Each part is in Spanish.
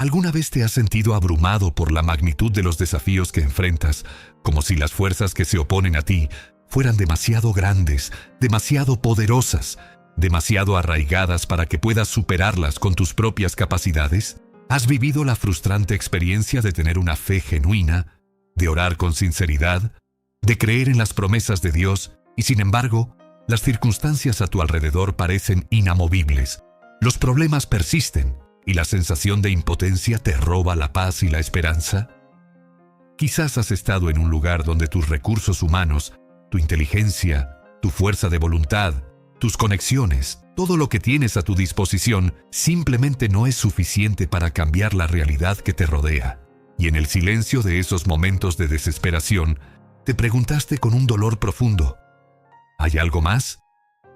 ¿Alguna vez te has sentido abrumado por la magnitud de los desafíos que enfrentas, como si las fuerzas que se oponen a ti fueran demasiado grandes, demasiado poderosas, demasiado arraigadas para que puedas superarlas con tus propias capacidades? ¿Has vivido la frustrante experiencia de tener una fe genuina, de orar con sinceridad, de creer en las promesas de Dios y, sin embargo, las circunstancias a tu alrededor parecen inamovibles? Los problemas persisten y la sensación de impotencia te roba la paz y la esperanza. Quizás has estado en un lugar donde tus recursos humanos, tu inteligencia, tu fuerza de voluntad, tus conexiones, todo lo que tienes a tu disposición simplemente no es suficiente para cambiar la realidad que te rodea. Y en el silencio de esos momentos de desesperación, te preguntaste con un dolor profundo: ¿hay algo más?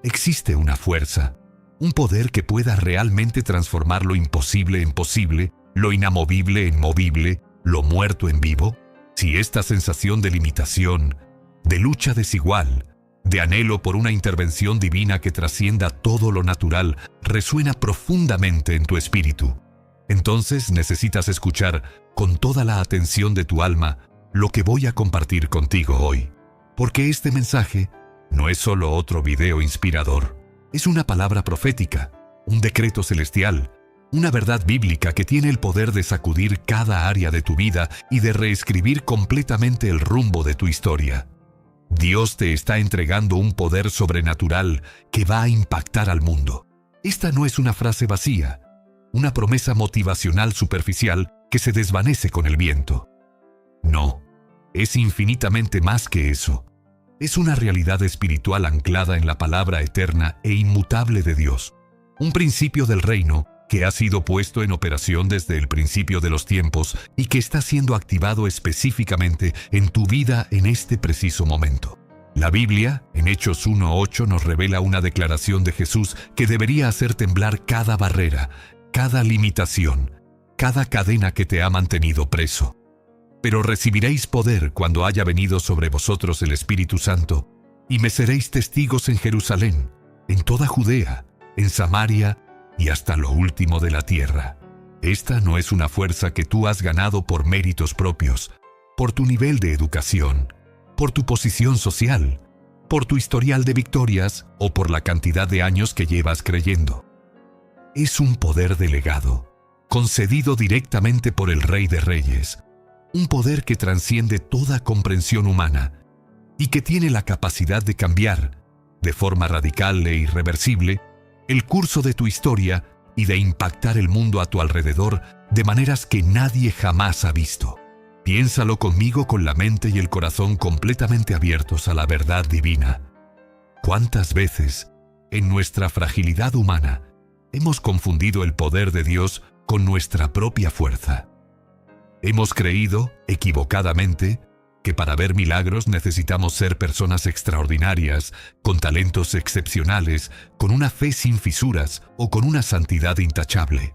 ¿Existe una fuerza, un poder que pueda realmente transformar lo imposible en posible, lo inamovible en movible, lo muerto en vivo? Si esta sensación de limitación, de lucha desigual, de anhelo por una intervención divina que trascienda todo lo natural, resuena profundamente en tu espíritu, entonces necesitas escuchar con toda la atención de tu alma lo que voy a compartir contigo hoy. Porque este mensaje no es solo otro video inspirador. Es una palabra profética, un decreto celestial, una verdad bíblica que tiene el poder de sacudir cada área de tu vida y de reescribir completamente el rumbo de tu historia. Dios te está entregando un poder sobrenatural que va a impactar al mundo. Esta no es una frase vacía, una promesa motivacional superficial que se desvanece con el viento. No, es infinitamente más que eso. Es una realidad espiritual anclada en la palabra eterna e inmutable de Dios. Un principio del reino que ha sido puesto en operación desde el principio de los tiempos y que está siendo activado específicamente en tu vida en este preciso momento. La Biblia, en Hechos 1:8, nos revela una declaración de Jesús que debería hacer temblar cada barrera, cada limitación, cada cadena que te ha mantenido preso. Pero recibiréis poder cuando haya venido sobre vosotros el Espíritu Santo, y me seréis testigos en Jerusalén, en toda Judea, en Samaria y hasta lo último de la tierra. Esta no es una fuerza que tú has ganado por méritos propios, por tu nivel de educación, por tu posición social, por tu historial de victorias o por la cantidad de años que llevas creyendo. Es un poder delegado, concedido directamente por el Rey de Reyes, un poder que trasciende toda comprensión humana y que tiene la capacidad de cambiar, de forma radical e irreversible, el curso de tu historia y de impactar el mundo a tu alrededor de maneras que nadie jamás ha visto. Piénsalo conmigo con la mente y el corazón completamente abiertos a la verdad divina. ¿Cuántas veces, en nuestra fragilidad humana, hemos confundido el poder de Dios con nuestra propia fuerza? Hemos creído, equivocadamente, que para ver milagros necesitamos ser personas extraordinarias, con talentos excepcionales, con una fe sin fisuras o con una santidad intachable.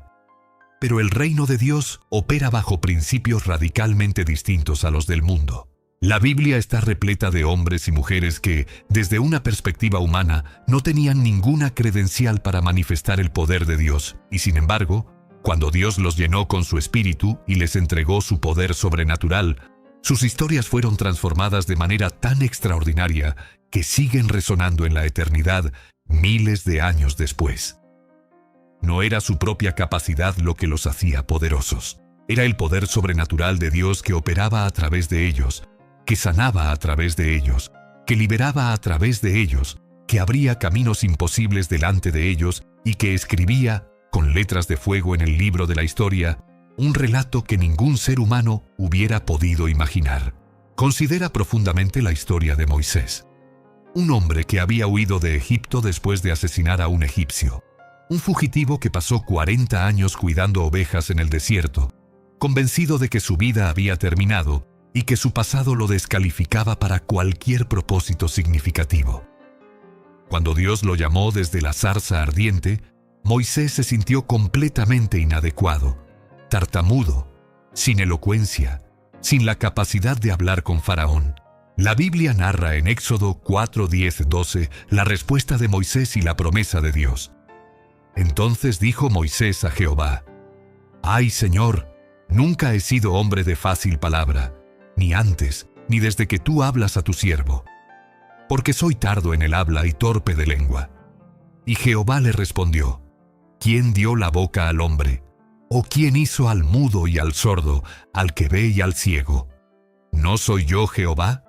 Pero el reino de Dios opera bajo principios radicalmente distintos a los del mundo. La Biblia está repleta de hombres y mujeres que, desde una perspectiva humana, no tenían ninguna credencial para manifestar el poder de Dios, y sin embargo, cuando Dios los llenó con su espíritu y les entregó su poder sobrenatural, sus historias fueron transformadas de manera tan extraordinaria que siguen resonando en la eternidad miles de años después. No era su propia capacidad lo que los hacía poderosos. Era el poder sobrenatural de Dios que operaba a través de ellos, que sanaba a través de ellos, que liberaba a través de ellos, que abría caminos imposibles delante de ellos y que escribía, con letras de fuego en el libro de la historia, un relato que ningún ser humano hubiera podido imaginar. Considera profundamente la historia de Moisés. Un hombre que había huido de Egipto después de asesinar a un egipcio. Un fugitivo que pasó 40 años cuidando ovejas en el desierto, convencido de que su vida había terminado y que su pasado lo descalificaba para cualquier propósito significativo. Cuando Dios lo llamó desde la zarza ardiente, Moisés se sintió completamente inadecuado, tartamudo, sin elocuencia, sin la capacidad de hablar con Faraón. La Biblia narra en Éxodo 4, 10, 12 la respuesta de Moisés y la promesa de Dios. Entonces dijo Moisés a Jehová: ¡Ay, Señor! Nunca he sido hombre de fácil palabra, ni antes, ni desde que tú hablas a tu siervo, porque soy tardo en el habla y torpe de lengua. Y Jehová le respondió: ¿Quién dio la boca al hombre? ¿O quién hizo al mudo y al sordo, al que ve y al ciego? ¿No soy yo Jehová?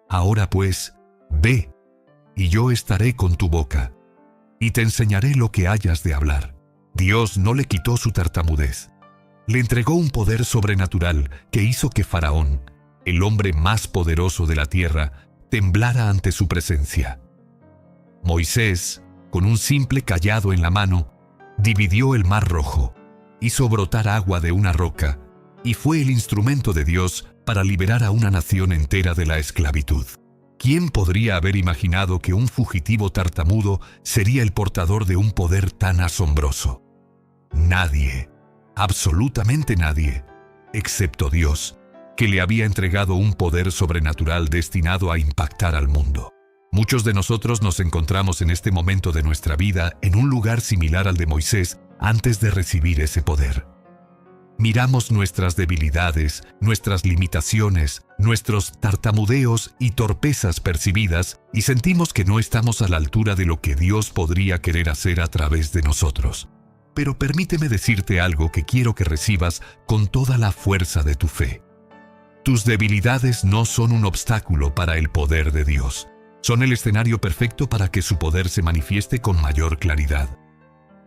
Ahora pues, ve, y yo estaré con tu boca, y te enseñaré lo que hayas de hablar. Dios no le quitó su tartamudez. Le entregó un poder sobrenatural que hizo que Faraón, el hombre más poderoso de la tierra, temblara ante su presencia. Moisés, con un simple cayado en la mano, dividió el mar Rojo, hizo brotar agua de una roca, y fue el instrumento de Dios para liberar a una nación entera de la esclavitud. ¿Quién podría haber imaginado que un fugitivo tartamudo sería el portador de un poder tan asombroso? Nadie, absolutamente nadie, excepto Dios, que le había entregado un poder sobrenatural destinado a impactar al mundo. Muchos de nosotros nos encontramos en este momento de nuestra vida en un lugar similar al de Moisés antes de recibir ese poder. Miramos nuestras debilidades, nuestras limitaciones, nuestros tartamudeos y torpezas percibidas y sentimos que no estamos a la altura de lo que Dios podría querer hacer a través de nosotros. Pero permíteme decirte algo que quiero que recibas con toda la fuerza de tu fe. Tus debilidades no son un obstáculo para el poder de Dios. Son el escenario perfecto para que su poder se manifieste con mayor claridad.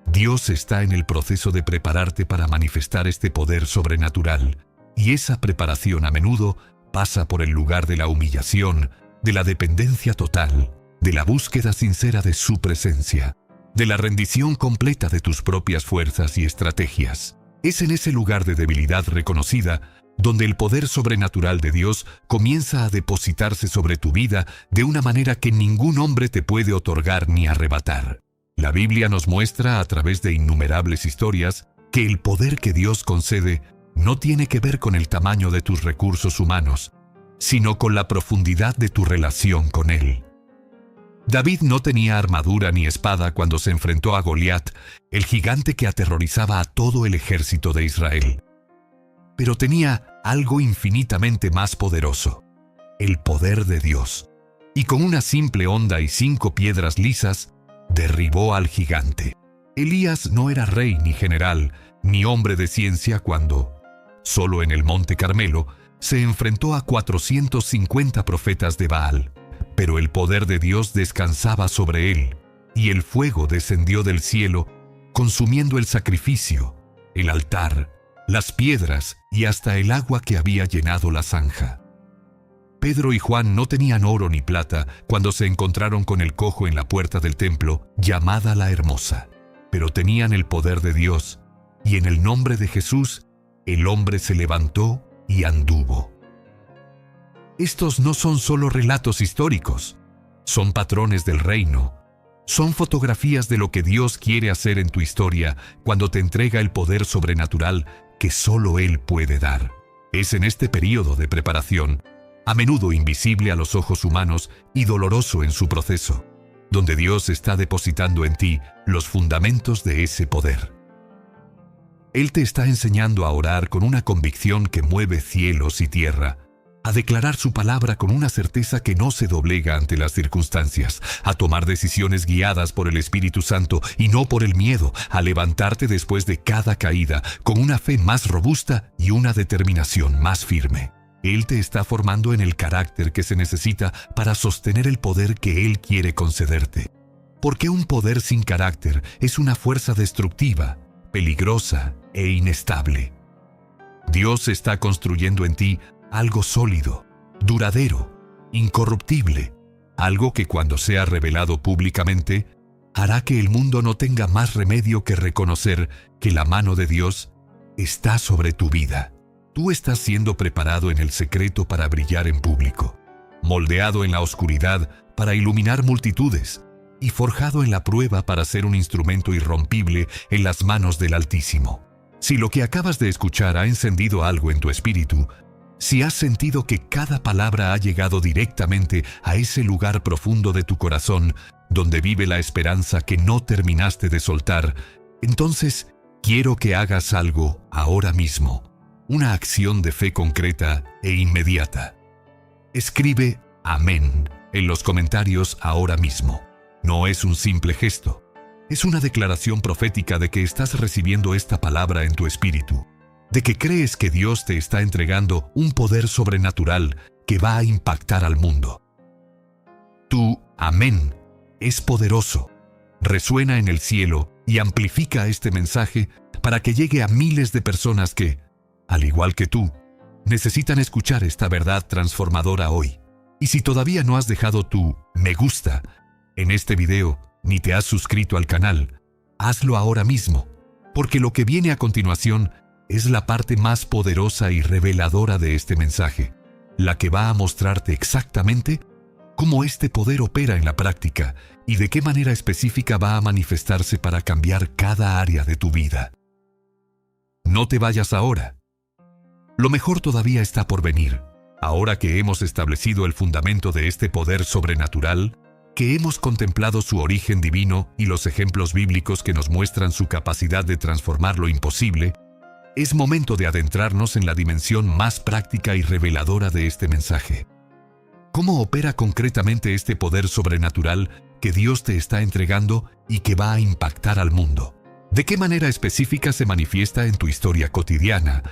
Dios está en el proceso de prepararte para manifestar este poder sobrenatural, y esa preparación a menudo pasa por el lugar de la humillación, de la dependencia total, de la búsqueda sincera de su presencia, de la rendición completa de tus propias fuerzas y estrategias. Es en ese lugar de debilidad reconocida donde el poder sobrenatural de Dios comienza a depositarse sobre tu vida de una manera que ningún hombre te puede otorgar ni arrebatar. La Biblia nos muestra a través de innumerables historias que el poder que Dios concede no tiene que ver con el tamaño de tus recursos humanos, sino con la profundidad de tu relación con Él. David no tenía armadura ni espada cuando se enfrentó a Goliat, el gigante que aterrorizaba a todo el ejército de Israel. Pero tenía algo infinitamente más poderoso: el poder de Dios. Y con una simple honda y 5 piedras lisas, derribó al gigante. Elías no era rey ni general, ni hombre de ciencia cuando, solo en el Monte Carmelo, se enfrentó a 450 profetas de Baal. Pero el poder de Dios descansaba sobre él, y el fuego descendió del cielo, consumiendo el sacrificio, el altar, las piedras y hasta el agua que había llenado la zanja. Pedro y Juan no tenían oro ni plata cuando se encontraron con el cojo en la puerta del templo, llamada la Hermosa, pero tenían el poder de Dios, y en el nombre de Jesús, el hombre se levantó y anduvo. Estos no son solo relatos históricos, son patrones del reino. Son fotografías de lo que Dios quiere hacer en tu historia cuando te entrega el poder sobrenatural que solo Él puede dar. Es en este período de preparación, a menudo invisible a los ojos humanos y doloroso en su proceso, donde Dios está depositando en ti los fundamentos de ese poder. Él te está enseñando a orar con una convicción que mueve cielos y tierra, a declarar su palabra con una certeza que no se doblega ante las circunstancias, a tomar decisiones guiadas por el Espíritu Santo y no por el miedo, a levantarte después de cada caída con una fe más robusta y una determinación más firme. Él te está formando en el carácter que se necesita para sostener el poder que Él quiere concederte. Porque un poder sin carácter es una fuerza destructiva, peligrosa e inestable. Dios está construyendo en ti algo sólido, duradero, incorruptible, algo que cuando sea revelado públicamente, hará que el mundo no tenga más remedio que reconocer que la mano de Dios está sobre tu vida. Tú estás siendo preparado en el secreto para brillar en público, moldeado en la oscuridad para iluminar multitudes y forjado en la prueba para ser un instrumento irrompible en las manos del Altísimo. Si lo que acabas de escuchar ha encendido algo en tu espíritu, si has sentido que cada palabra ha llegado directamente a ese lugar profundo de tu corazón, donde vive la esperanza que no terminaste de soltar, entonces Quiero que hagas algo ahora mismo, una acción de fe concreta e inmediata. Escribe Amén en los comentarios ahora mismo. No es un simple gesto, es una declaración profética de que estás recibiendo esta palabra en tu espíritu, de que crees que Dios te está entregando un poder sobrenatural que va a impactar al mundo. Tu amén es poderoso, resuena en el cielo y amplifica este mensaje para que llegue a miles de personas que, al igual que tú, necesitan escuchar esta verdad transformadora hoy. Y si todavía no has dejado tu me gusta en este video ni te has suscrito al canal, hazlo ahora mismo, porque lo que viene a continuación es la parte más poderosa y reveladora de este mensaje, la que va a mostrarte exactamente cómo este poder opera en la práctica y de qué manera específica va a manifestarse para cambiar cada área de tu vida. No te vayas ahora. Lo mejor todavía está por venir. Ahora que hemos establecido el fundamento de este poder sobrenatural, que hemos contemplado su origen divino y los ejemplos bíblicos que nos muestran su capacidad de transformar lo imposible, es momento de adentrarnos en la dimensión más práctica y reveladora de este mensaje. ¿Cómo opera concretamente este poder sobrenatural que Dios te está entregando y que va a impactar al mundo? ¿De qué manera específica se manifiesta en tu historia cotidiana,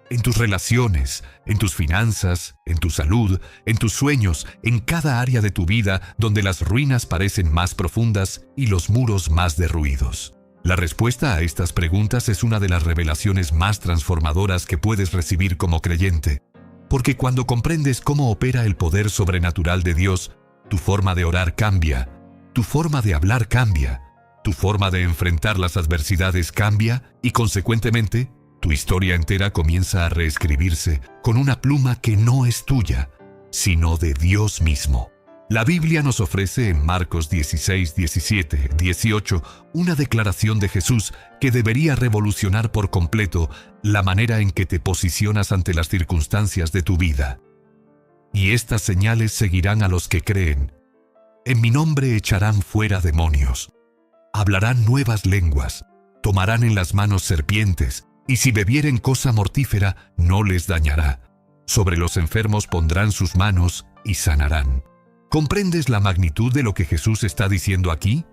en tus relaciones, en tus finanzas, en tu salud, en tus sueños, en cada área de tu vida donde las ruinas parecen más profundas y los muros más derruidos? La respuesta a estas preguntas es una de las revelaciones más transformadoras que puedes recibir como creyente, porque cuando comprendes cómo opera el poder sobrenatural de Dios, tu forma de orar cambia, tu forma de hablar cambia, tu forma de enfrentar las adversidades cambia y, consecuentemente, tu historia entera comienza a reescribirse con una pluma que no es tuya, sino de Dios mismo. La Biblia nos ofrece en Marcos 16, 17, 18 una declaración de Jesús que debería revolucionar por completo la manera en que te posicionas ante las circunstancias de tu vida. Y estas señales seguirán a los que creen. En mi nombre echarán fuera demonios. Hablarán nuevas lenguas. Tomarán en las manos serpientes. Y si bebieren cosa mortífera, no les dañará. Sobre los enfermos pondrán sus manos y sanarán. ¿Comprendes la magnitud de lo que Jesús está diciendo aquí?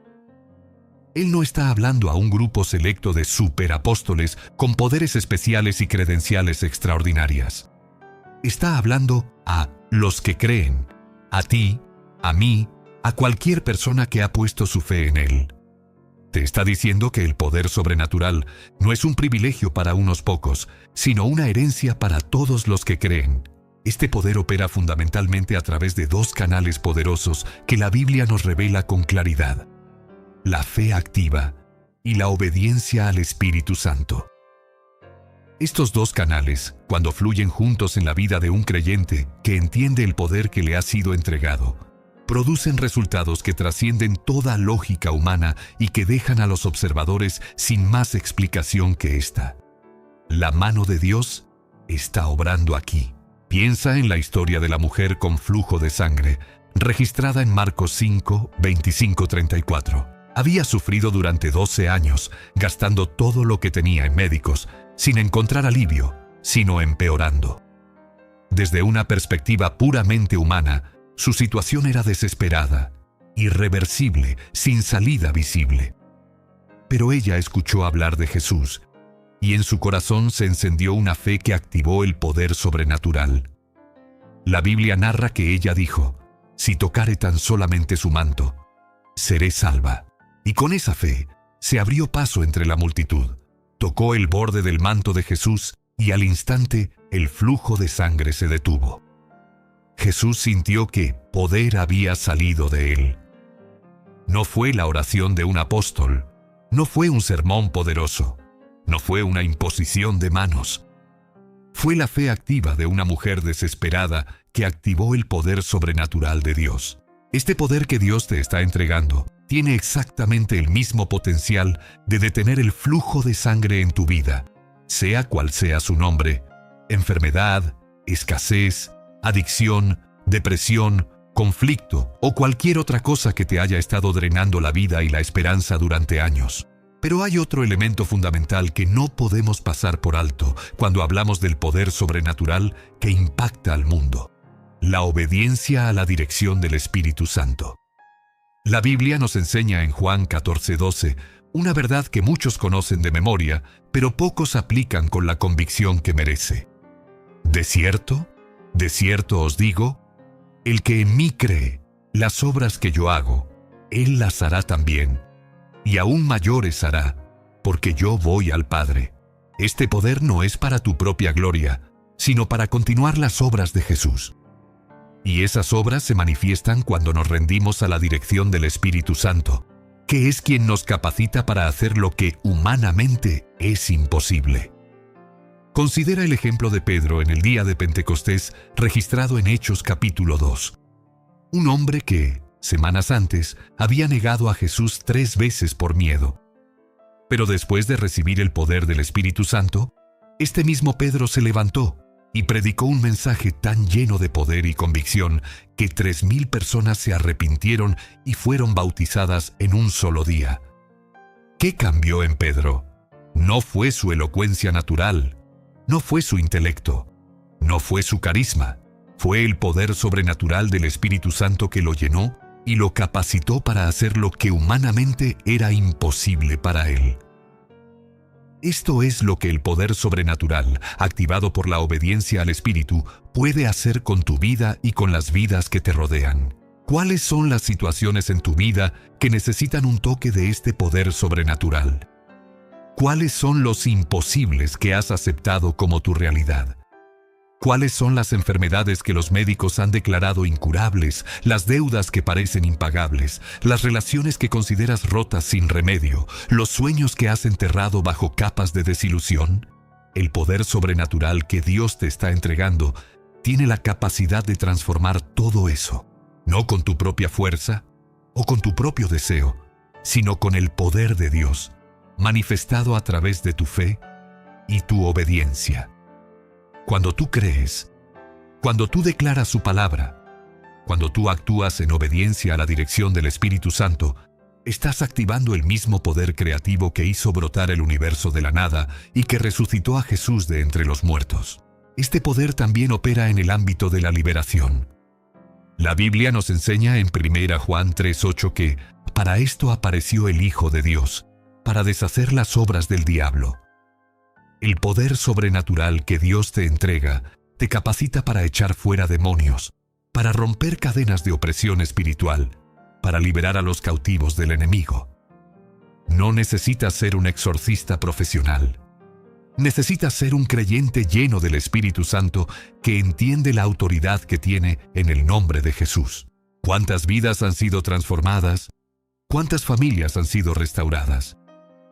Él no está hablando a un grupo selecto de superapóstoles con poderes especiales y credenciales extraordinarias. Está hablando a los que creen, a ti, a mí, a cualquier persona que ha puesto su fe en Él. Te está diciendo que el poder sobrenatural no es un privilegio para unos pocos, sino una herencia para todos los que creen. Este poder opera fundamentalmente a través de dos canales poderosos que la Biblia nos revela con claridad: la fe activa y la obediencia al Espíritu Santo. Estos dos canales, cuando fluyen juntos en la vida de un creyente que entiende el poder que le ha sido entregado, producen resultados que trascienden toda lógica humana y que dejan a los observadores sin más explicación que esta. La mano de Dios está obrando aquí. Piensa en la historia de la mujer con flujo de sangre, registrada en Marcos 5, 25-34. Había sufrido durante 12 años, gastando todo lo que tenía en médicos, sin encontrar alivio, sino empeorando. Desde una perspectiva puramente humana, su situación era desesperada, irreversible, sin salida visible. Pero ella escuchó hablar de Jesús, y en su corazón se encendió una fe que activó el poder sobrenatural. La Biblia narra que ella dijo: «Si tocare tan solamente su manto, seré salva». Y con esa fe, se abrió paso entre la multitud, tocó el borde del manto de Jesús y al instante el flujo de sangre se detuvo. Jesús sintió que poder había salido de él. No fue la oración de un apóstol, no fue un sermón poderoso, no fue una imposición de manos. Fue la fe activa de una mujer desesperada que activó el poder sobrenatural de Dios. Este poder que Dios te está entregando tiene exactamente el mismo potencial de detener el flujo de sangre en tu vida, sea cual sea su nombre: enfermedad, escasez, adicción, depresión, conflicto o cualquier otra cosa que te haya estado drenando la vida y la esperanza durante años. Pero hay otro elemento fundamental que no podemos pasar por alto cuando hablamos del poder sobrenatural que impacta al mundo: la obediencia a la dirección del Espíritu Santo. La Biblia nos enseña en Juan 14:12 una verdad que muchos conocen de memoria, pero pocos aplican con la convicción que merece. De cierto os digo, el que en mí cree, las obras que yo hago, él las hará también, y aún mayores hará, porque yo voy al Padre. Este poder no es para tu propia gloria, sino para continuar las obras de Jesús. Y esas obras se manifiestan cuando nos rendimos a la dirección del Espíritu Santo, que es quien nos capacita para hacer lo que humanamente es imposible. Considera el ejemplo de Pedro en el día de Pentecostés, registrado en Hechos capítulo 2. Un hombre que, semanas antes, había negado a Jesús 3 veces por miedo. Pero después de recibir el poder del Espíritu Santo, este mismo Pedro se levantó y predicó un mensaje tan lleno de poder y convicción que 3,000 personas se arrepintieron y fueron bautizadas en un solo día. ¿Qué cambió en Pedro? No fue su elocuencia natural, no fue su intelecto, no fue su carisma, fue el poder sobrenatural del Espíritu Santo que lo llenó y lo capacitó para hacer lo que humanamente era imposible para él. Esto es lo que el poder sobrenatural, activado por la obediencia al Espíritu, puede hacer con tu vida y con las vidas que te rodean. ¿Cuáles son las situaciones en tu vida que necesitan un toque de este poder sobrenatural? ¿Cuáles son los imposibles que has aceptado como tu realidad? ¿Cuáles son las enfermedades que los médicos han declarado incurables, las deudas que parecen impagables, las relaciones que consideras rotas sin remedio, los sueños que has enterrado bajo capas de desilusión? El poder sobrenatural que Dios te está entregando tiene la capacidad de transformar todo eso, no con tu propia fuerza o con tu propio deseo, sino con el poder de Dios, manifestado a través de tu fe y tu obediencia. Cuando tú crees, cuando tú declaras su palabra, cuando tú actúas en obediencia a la dirección del Espíritu Santo, estás activando el mismo poder creativo que hizo brotar el universo de la nada y que resucitó a Jesús de entre los muertos. Este poder también opera en el ámbito de la liberación. La Biblia nos enseña en 1 Juan 3:8 que para esto apareció el Hijo de Dios, para deshacer las obras del diablo. El poder sobrenatural que Dios te entrega te capacita para echar fuera demonios, para romper cadenas de opresión espiritual, para liberar a los cautivos del enemigo. No necesitas ser un exorcista profesional. Necesitas ser un creyente lleno del Espíritu Santo que entiende la autoridad que tiene en el nombre de Jesús. ¿Cuántas vidas han sido transformadas? ¿Cuántas familias han sido restauradas?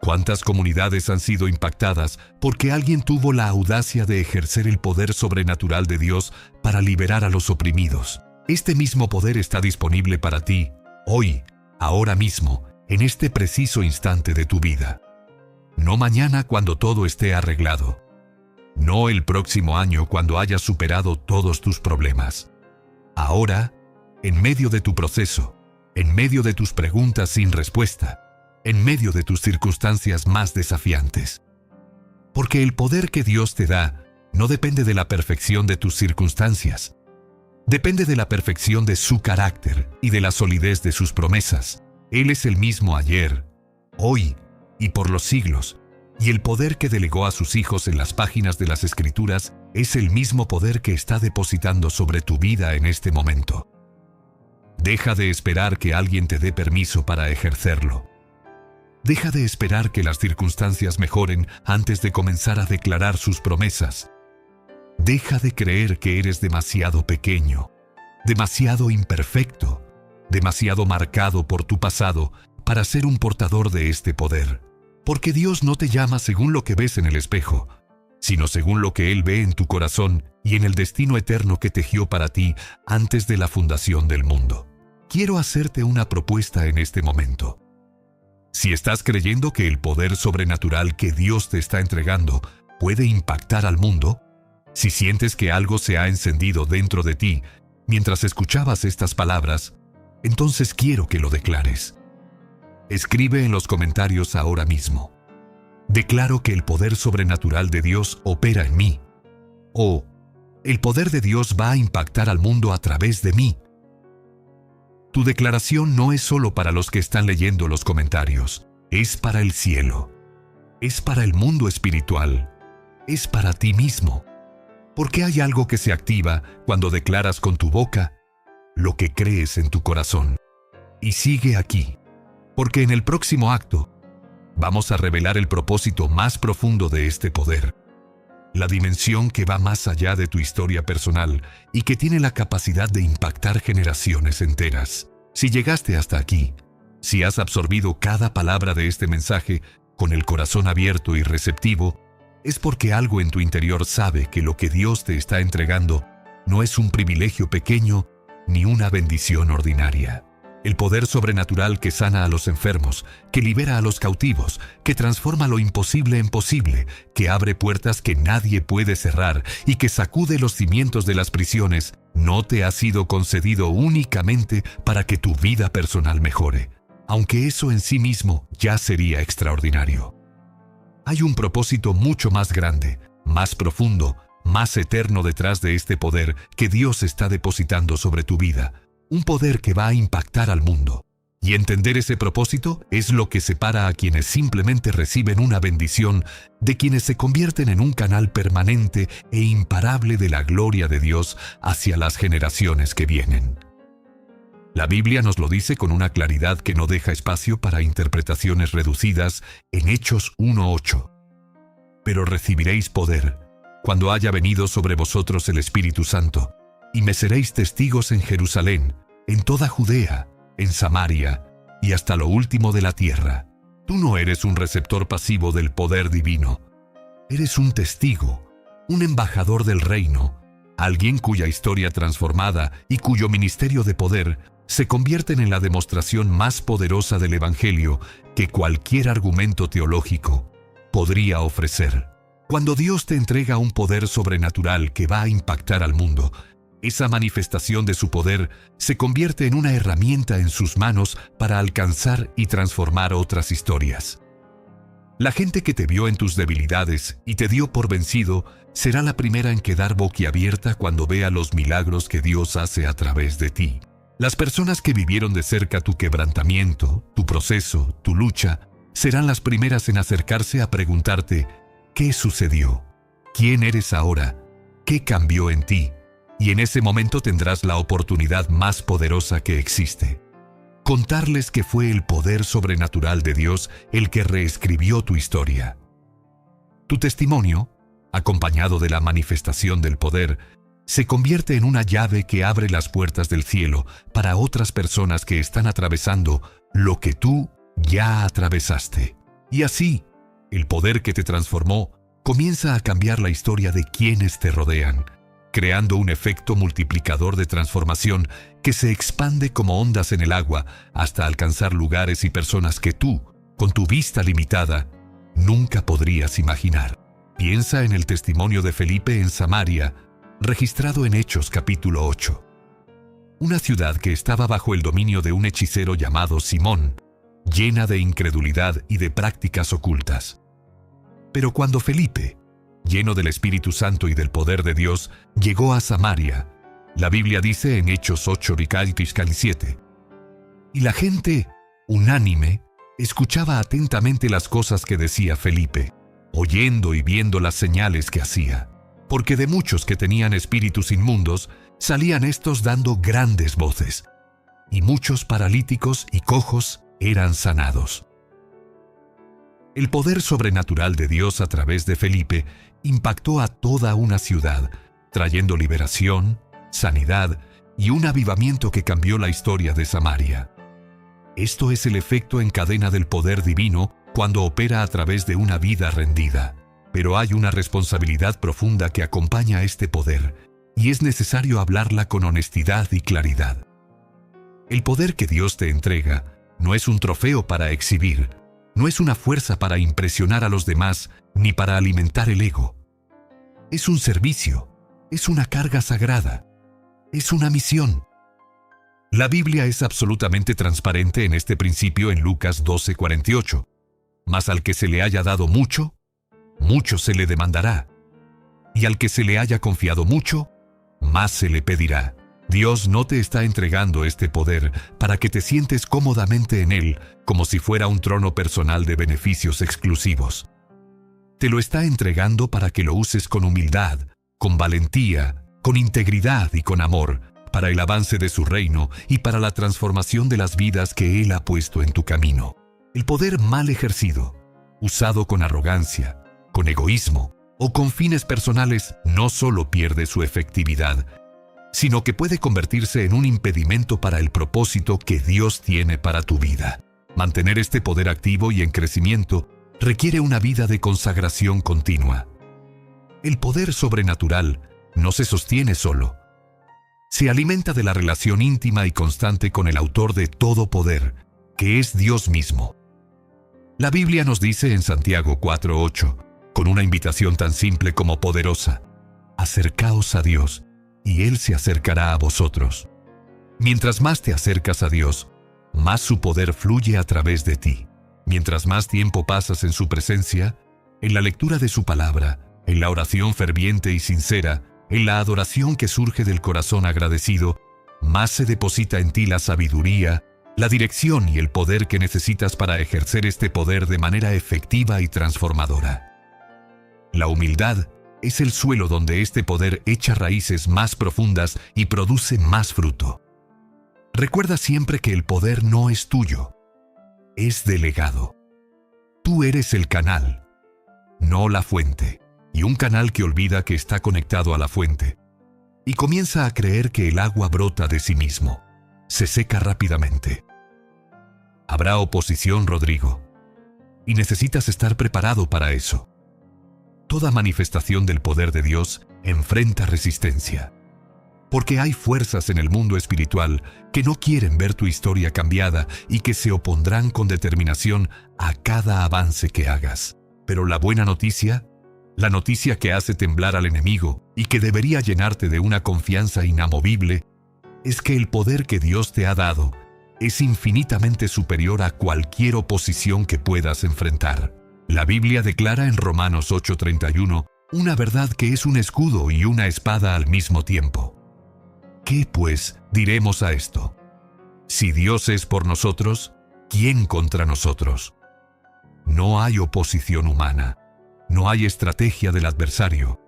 ¿Cuántas comunidades han sido impactadas porque alguien tuvo la audacia de ejercer el poder sobrenatural de Dios para liberar a los oprimidos? Este mismo poder está disponible para ti, hoy, ahora mismo, en este preciso instante de tu vida. No mañana cuando todo esté arreglado. No el próximo año cuando hayas superado todos tus problemas. Ahora, en medio de tu proceso, en medio de tus preguntas sin respuesta, en medio de tus circunstancias más desafiantes. Porque el poder que Dios te da no depende de la perfección de tus circunstancias. Depende de la perfección de su carácter y de la solidez de sus promesas. Él es el mismo ayer, hoy y por los siglos, y el poder que delegó a sus hijos en las páginas de las Escrituras es el mismo poder que está depositando sobre tu vida en este momento. Deja de esperar que alguien te dé permiso para ejercerlo. Deja de esperar que las circunstancias mejoren antes de comenzar a declarar sus promesas. Deja de creer que eres demasiado pequeño, demasiado imperfecto, demasiado marcado por tu pasado para ser un portador de este poder. Porque Dios no te llama según lo que ves en el espejo, sino según lo que Él ve en tu corazón y en el destino eterno que tejió para ti antes de la fundación del mundo. Quiero hacerte una propuesta en este momento. Si estás creyendo que el poder sobrenatural que Dios te está entregando puede impactar al mundo, si sientes que algo se ha encendido dentro de ti mientras escuchabas estas palabras, entonces quiero que lo declares. Escribe en los comentarios ahora mismo: declaro que el poder sobrenatural de Dios opera en mí. O, el poder de Dios va a impactar al mundo a través de mí. Tu declaración no es solo para los que están leyendo los comentarios, es para el cielo, es para el mundo espiritual, es para ti mismo. Porque hay algo que se activa cuando declaras con tu boca lo que crees en tu corazón. Y sigue aquí, porque en el próximo acto vamos a revelar el propósito más profundo de este poder, la dimensión que va más allá de tu historia personal y que tiene la capacidad de impactar generaciones enteras. Si llegaste hasta aquí, si has absorbido cada palabra de este mensaje con el corazón abierto y receptivo, es porque algo en tu interior sabe que lo que Dios te está entregando no es un privilegio pequeño ni una bendición ordinaria. El poder sobrenatural que sana a los enfermos, que libera a los cautivos, que transforma lo imposible en posible, que abre puertas que nadie puede cerrar y que sacude los cimientos de las prisiones, no te ha sido concedido únicamente para que tu vida personal mejore, aunque eso en sí mismo ya sería extraordinario. Hay un propósito mucho más grande, más profundo, más eterno detrás de este poder que Dios está depositando sobre tu vida. Un poder que va a impactar al mundo. Y entender ese propósito es lo que separa a quienes simplemente reciben una bendición de quienes se convierten en un canal permanente e imparable de la gloria de Dios hacia las generaciones que vienen. La Biblia nos lo dice con una claridad que no deja espacio para interpretaciones reducidas en Hechos 1:8. Pero recibiréis poder cuando haya venido sobre vosotros el Espíritu Santo, y me seréis testigos en Jerusalén, en toda Judea, en Samaria y hasta lo último de la tierra. Tú no eres un receptor pasivo del poder divino. Eres un testigo, un embajador del reino, alguien cuya historia transformada y cuyo ministerio de poder se convierten en la demostración más poderosa del Evangelio que cualquier argumento teológico podría ofrecer. Cuando Dios te entrega un poder sobrenatural que va a impactar al mundo, esa manifestación de su poder se convierte en una herramienta en sus manos para alcanzar y transformar otras historias. La gente que te vio en tus debilidades y te dio por vencido será la primera en quedar boquiabierta cuando vea los milagros que Dios hace a través de ti. Las personas que vivieron de cerca tu quebrantamiento, tu proceso, tu lucha, serán las primeras en acercarse a preguntarte: ¿qué sucedió? ¿Quién eres ahora? ¿Qué cambió en ti? Y en ese momento tendrás la oportunidad más poderosa que existe. Contarles que fue el poder sobrenatural de Dios el que reescribió tu historia. Tu testimonio, acompañado de la manifestación del poder, se convierte en una llave que abre las puertas del cielo para otras personas que están atravesando lo que tú ya atravesaste. Y así, el poder que te transformó comienza a cambiar la historia de quienes te rodean, creando un efecto multiplicador de transformación que se expande como ondas en el agua hasta alcanzar lugares y personas que tú, con tu vista limitada, nunca podrías imaginar. Piensa en el testimonio de Felipe en Samaria, registrado en Hechos capítulo 8. Una ciudad que estaba bajo el dominio de un hechicero llamado Simón, llena de incredulidad y de prácticas ocultas. Pero cuando Felipe, lleno del Espíritu Santo y del poder de Dios, llegó a Samaria, la Biblia dice en Hechos 8, 7, y la gente, unánime, escuchaba atentamente las cosas que decía Felipe, oyendo y viendo las señales que hacía, porque de muchos que tenían espíritus inmundos, salían estos dando grandes voces, y muchos paralíticos y cojos eran sanados. El poder sobrenatural de Dios a través de Felipe impactó a toda una ciudad, trayendo liberación, sanidad y un avivamiento que cambió la historia de Samaria. Esto es el efecto en cadena del poder divino cuando opera a través de una vida rendida. Pero hay una responsabilidad profunda que acompaña a este poder, y es necesario hablarla con honestidad y claridad. El poder que Dios te entrega no es un trofeo para exhibir, no es una fuerza para impresionar a los demás ni para alimentar el ego. Es un servicio, es una carga sagrada, es una misión. La Biblia es absolutamente transparente en este principio en Lucas 12:48. Mas al que se le haya dado mucho, mucho se le demandará. Y al que se le haya confiado mucho, más se le pedirá. Dios no te está entregando este poder para que te sientes cómodamente en él, como si fuera un trono personal de beneficios exclusivos. Te lo está entregando para que lo uses con humildad, con valentía, con integridad y con amor, para el avance de su reino y para la transformación de las vidas que Él ha puesto en tu camino. El poder mal ejercido, usado con arrogancia, con egoísmo o con fines personales, no solo pierde su efectividad, sino que puede convertirse en un impedimento para el propósito que Dios tiene para tu vida. Mantener este poder activo y en crecimiento requiere una vida de consagración continua. El poder sobrenatural no se sostiene solo. Se alimenta de la relación íntima y constante con el autor de todo poder, que es Dios mismo. La Biblia nos dice en Santiago 4:8, con una invitación tan simple como poderosa: acercaos a Dios, y Él se acercará a vosotros. Mientras más te acercas a Dios, más su poder fluye a través de ti. Mientras más tiempo pasas en su presencia, en la lectura de su palabra, en la oración ferviente y sincera, en la adoración que surge del corazón agradecido, más se deposita en ti la sabiduría, la dirección y el poder que necesitas para ejercer este poder de manera efectiva y transformadora. La humildad es el suelo donde este poder echa raíces más profundas y produce más fruto. Recuerda siempre que el poder no es tuyo, es delegado. Tú eres el canal, no la fuente, y un canal que olvida que está conectado a la fuente y comienza a creer que el agua brota de sí mismo, se seca rápidamente. Habrá oposición, Rodrigo, y necesitas estar preparado para eso. Toda manifestación del poder de Dios enfrenta resistencia, porque hay fuerzas en el mundo espiritual que no quieren ver tu historia cambiada y que se opondrán con determinación a cada avance que hagas. Pero la buena noticia, la noticia que hace temblar al enemigo y que debería llenarte de una confianza inamovible, es que el poder que Dios te ha dado es infinitamente superior a cualquier oposición que puedas enfrentar. La Biblia declara en Romanos 8:31 una verdad que es un escudo y una espada al mismo tiempo. ¿Qué, pues, diremos a esto? Si Dios es por nosotros, ¿quién contra nosotros? No hay oposición humana, no hay estrategia del adversario,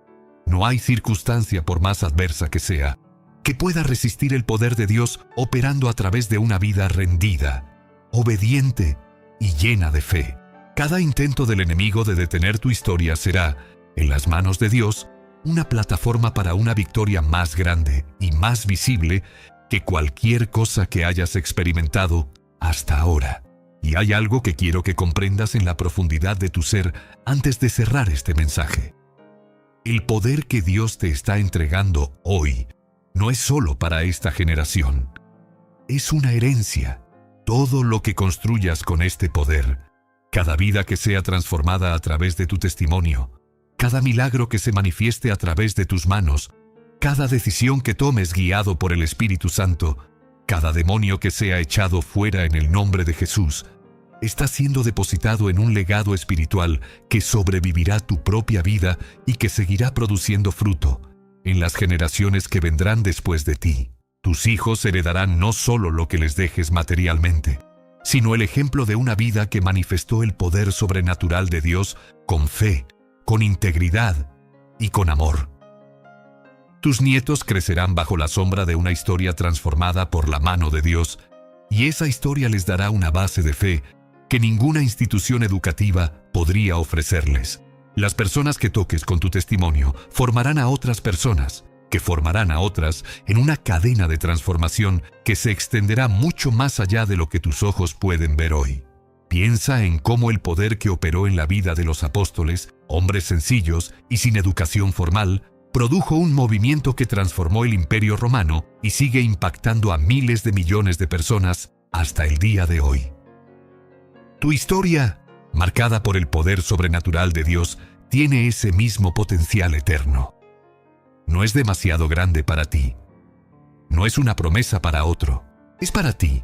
no hay circunstancia, por más adversa que sea, que pueda resistir el poder de Dios operando a través de una vida rendida, obediente y llena de fe. Cada intento del enemigo de detener tu historia será, en las manos de Dios, una plataforma para una victoria más grande y más visible que cualquier cosa que hayas experimentado hasta ahora. Y hay algo que quiero que comprendas en la profundidad de tu ser antes de cerrar este mensaje. El poder que Dios te está entregando hoy no es solo para esta generación. Es una herencia. Todo lo que construyas con este poder, cada vida que sea transformada a través de tu testimonio, cada milagro que se manifieste a través de tus manos, cada decisión que tomes guiado por el Espíritu Santo, cada demonio que sea echado fuera en el nombre de Jesús, está siendo depositado en un legado espiritual que sobrevivirá tu propia vida y que seguirá produciendo fruto en las generaciones que vendrán después de ti. Tus hijos heredarán no solo lo que les dejes materialmente, sino el ejemplo de una vida que manifestó el poder sobrenatural de Dios con fe, con integridad y con amor. Tus nietos crecerán bajo la sombra de una historia transformada por la mano de Dios, y esa historia les dará una base de fe que ninguna institución educativa podría ofrecerles. Las personas que toques con tu testimonio formarán a otras personas, que formarán a otras en una cadena de transformación que se extenderá mucho más allá de lo que tus ojos pueden ver hoy. Piensa en cómo el poder que operó en la vida de los apóstoles, hombres sencillos y sin educación formal, produjo un movimiento que transformó el Imperio Romano y sigue impactando a miles de millones de personas hasta el día de hoy. Tu historia, marcada por el poder sobrenatural de Dios, tiene ese mismo potencial eterno. No es demasiado grande para ti. No es una promesa para otro. Es para ti.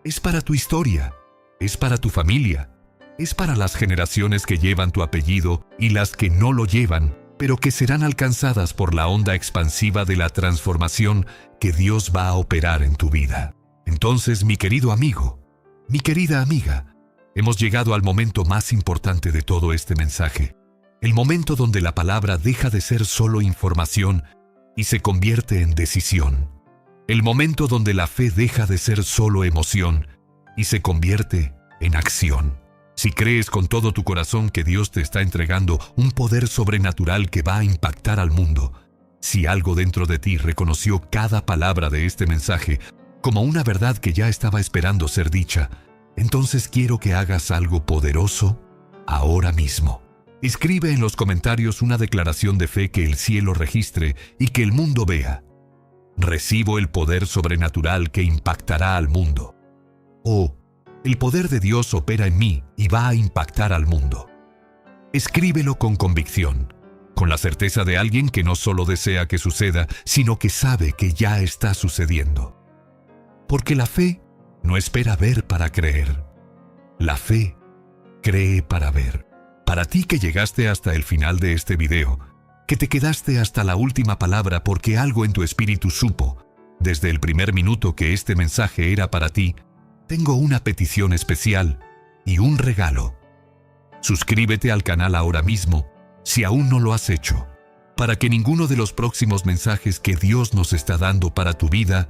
Es para tu historia. Es para tu familia. Es para las generaciones que llevan tu apellido y las que no lo llevan, pero que serán alcanzadas por la onda expansiva de la transformación que Dios va a operar en tu vida. Entonces, mi querido amigo, mi querida amiga, hemos llegado al momento más importante de todo este mensaje. El momento donde la palabra deja de ser solo información y se convierte en decisión. El momento donde la fe deja de ser solo emoción y se convierte en acción. Si crees con todo tu corazón que Dios te está entregando un poder sobrenatural que va a impactar al mundo, si algo dentro de ti reconoció cada palabra de este mensaje como una verdad que ya estaba esperando ser dicha, entonces quiero que hagas algo poderoso ahora mismo. Escribe en los comentarios una declaración de fe que el cielo registre y que el mundo vea. Recibo el poder sobrenatural que impactará al mundo. O, el poder de Dios opera en mí y va a impactar al mundo. Escríbelo con convicción, con la certeza de alguien que no solo desea que suceda, sino que sabe que ya está sucediendo. Porque la fe no espera ver para creer. La fe cree para ver. Para ti que llegaste hasta el final de este video, que te quedaste hasta la última palabra porque algo en tu espíritu supo, desde el primer minuto que este mensaje era para ti, tengo una petición especial y un regalo. Suscríbete al canal ahora mismo, si aún no lo has hecho, para que ninguno de los próximos mensajes que Dios nos está dando para tu vida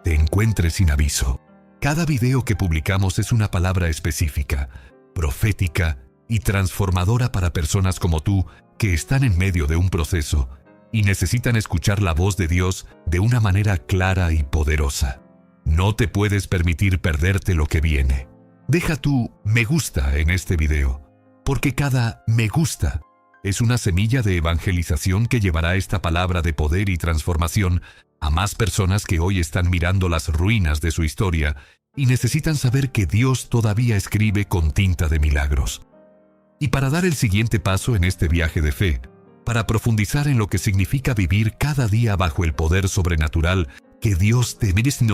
te encuentre sin aviso. Cada video que publicamos es una palabra específica, profética y transformadora para personas como tú que están en medio de un proceso y necesitan escuchar la voz de Dios de una manera clara y poderosa. No te puedes permitir perderte lo que viene. Deja tu me gusta en este video, porque cada me gusta es una semilla de evangelización que llevará esta palabra de poder y transformación a más personas que hoy están mirando las ruinas de su historia y necesitan saber que Dios todavía escribe con tinta de milagros. Y para dar el siguiente paso en este viaje de fe, para profundizar en lo que significa vivir cada día bajo el poder sobrenatural que Dios te merece,